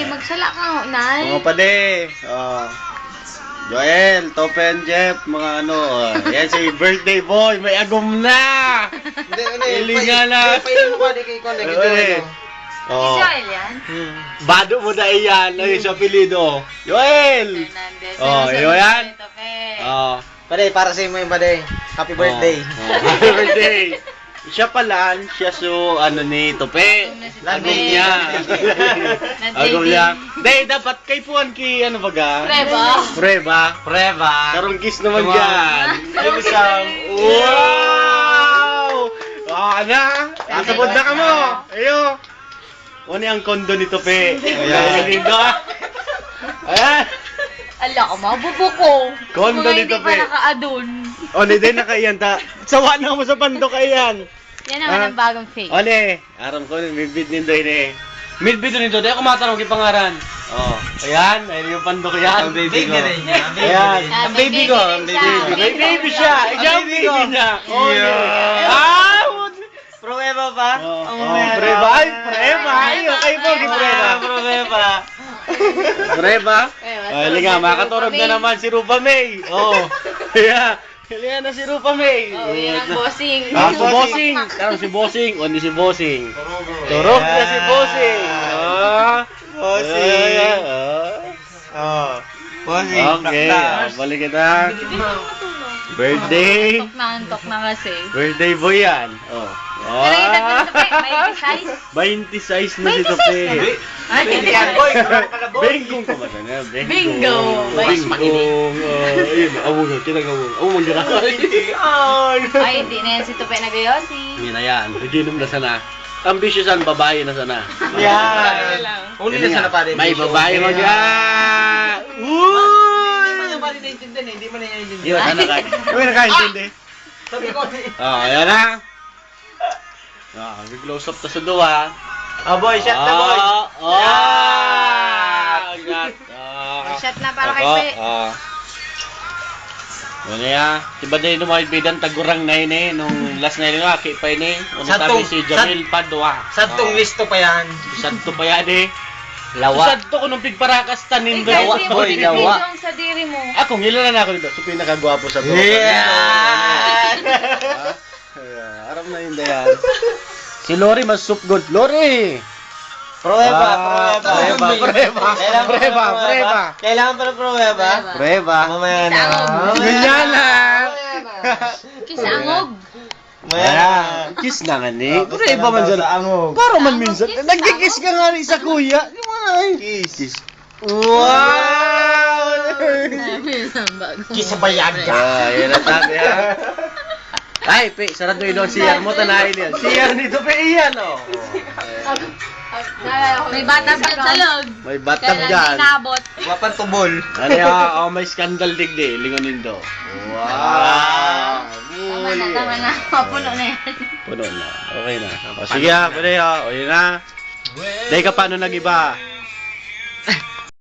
Magsala ka nga, Nay. Mga pade. Joel, Topen, Jeff, mga ano. Yan si birthday boy, may agom na. Ilinga na. Si Joel yan? Bado mo na iyan. Ay, sa apelido. Joel! Fernandez. Yun yan. Pare, para sa mo yung pare. Happy birthday. Happy birthday. Siya pala, siya ano ni Tope. Agom niya. Agom niya. Dahil dapat kay Puan ano baga? Preba. Karong kiss naman dyan. Yung isang, wow! Ana, asabot na ka mo. Ayo. Ano ang kondo ni Tope? Ayan. Ayan. Ala ko, mabubo ko. Kondo ni Hindi Tope. pa naka-adon. O, hindi na kaiyan ta. Sawa na mo sa bando kaiyan. Yan naman ang bagong face. O, ne. Aram ko, may bid nindo ne. Mid bito nito, dahil kumatanong yung pangaran. Oh, ayan. Ayun yung bando ko yan. Ang baby ko. Ayan. Ang baby ko. Ang baby ko. May baby siya. Ikaw ang baby niya. Oh, Yeah. ah! Prueba pa? Preba. Ay, preba. Ay, okay po. Preba. Prueba. Preba. Ay, linga. Makaturog na naman si Rupa May. Oh. Yeah. Kaya na si Rupa May. Oh, yan ang bossing. Si Bossing. Karon si Bossing. O, ni si Bossing. Turog na si Bossing. Bossing. Bossing. Okay. Balik kita. Birthday. Antok na kasi. Birthday boy yan. Oh. Pero yung dagdag Tope, may size. 20 size na si Tope. Ay, Hindi yan, boy. Bengkong ka ba na? Bingo. Bengkong. Ayun, awong. Kinagawong. Awong dira. Ay, hindi na yan si Tope nagayosi. Hindi na yan. Reginom na sana. Ambitiousan, babae na sana. Yan. Uli na sana pare. May babae mo dyan. Hindi mo na naiintindihan. Yun, ano ka? Uy, nakaintindi. Sabi ko, Ayan na. Close up to sa duwa. boy, shot na boy. Shot na para kay Pe. Ano ya? Tiba din yung mga ibidan, tagurang na yun eh. Nung last na yun, pa yun eh. Ano tabi si Jamil Padua. Santong listo pa yan. Santo pa yan eh. Lawa. Santo ko nung pigparakas tanin Ikaw, doon. hindi boy, mo lawa. pinipidong sa diri mo. Ako, ngilan na ako dito. So, pinakagwapo sa buhay. Yeah. Aram na yun yan. Si Lori mas soup good. Lori! Prueba. Kailangan pa ng prueba. Preba. Mamaya na. Ganyan na. Kisangog. Mamaya na. Kiss na nga ni. Preba man dyan. Para man minsan. Nagkikiss ka nga ni sa kuya. Di mo na eh. Kiss. Wow! Kiss sa bayaga. Yan na tabi ha. Ay, Pe, sarado yun si Yar mo, tanahin yan. Si Yar nito, Pe, iyan, oh. May batang dyan sa log. May batang Kailan dyan. inabot. Wapan tubol. Ano yan, may skandal digdi, lingonin do. Wow! Tama na. Mapuno na yan. Puno na, okay na. O, sige ha, pwede ha, o yun na. Dahil ka paano nag-iba?